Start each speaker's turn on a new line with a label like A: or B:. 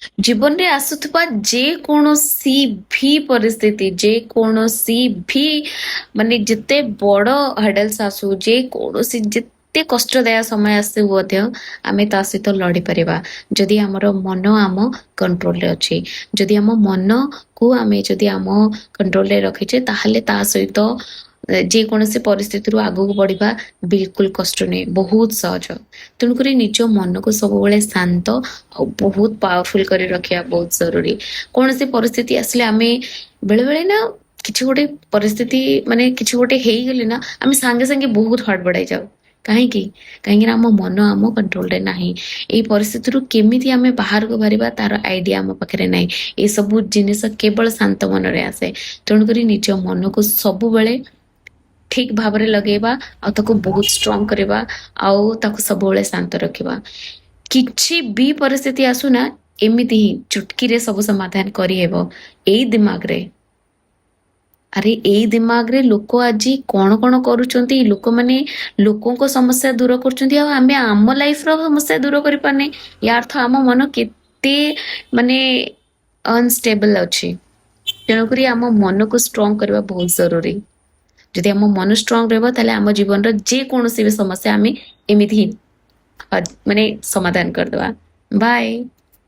A: जीवन रे आसुथबा जे कोनोसी भी परिस्थिति जे कोनोसी भी माने जिते बड़ हडल्स आसु जे कोनोसी जिते कष्टदायक समय आसे मध्य आमे ता सहित लड़ी परिबा जदि हमर मन आम कंट्रोल रे अछि जदि हम मन को आमे जदि आम कंट्रोल रे रखिचे ताहले ता सहित जे कोनोसी परिस्थिति रु आगु बढ़िबा बिल्कुल कष्ट नै बहुत सहज तेणुक निज मन को सब बेले शांत और बहुत पावरफुल कर रखा बहुत जरूरी कौन सी परिस्थिति आसले आमे बेले बेले ना किसी गोटे परिस्थिति माने किसी गोटे हे गले ना आमे संगे संगे बहुत हड़बड़ाई जाऊ कहीं आम मन आम कंट्रोल रे नाही ए परिस्थिति रु केमिति आमे बाहर को बाहरिबा तार आइडिया आम पाखरे नाही ए सब जिनिस केवल शांत मन रे आसे तेणुक निज मन को सब बेले ठीक भाव में लगेबा आ ताको बहुत स्ट्रांग करबा आउ ताको सब बेले शांत रखिबा किछि भी परिस्थिति आसु ना एमिति ही चुटकी रे सब समाधान करी हेबो एई दिमाग रे अरे एई दिमाग रे लोक आज कोन कोन करूचंती लोक माने लोकों को समस्या दूर करचंती आ आमे आम लाइफ रो समस्या दूर करि पाने यार तो आम मन केते माने अनस्टेबल अछि तेणुकरी आम मन को स्ट्रांग करबा बहुत जरूरी जदि आम मन स्ट्रांग रहबा ताले आम जीवन रो जे कोनोसी भी समस्या आमे एमिति ही माने समाधान कर दवा बाय।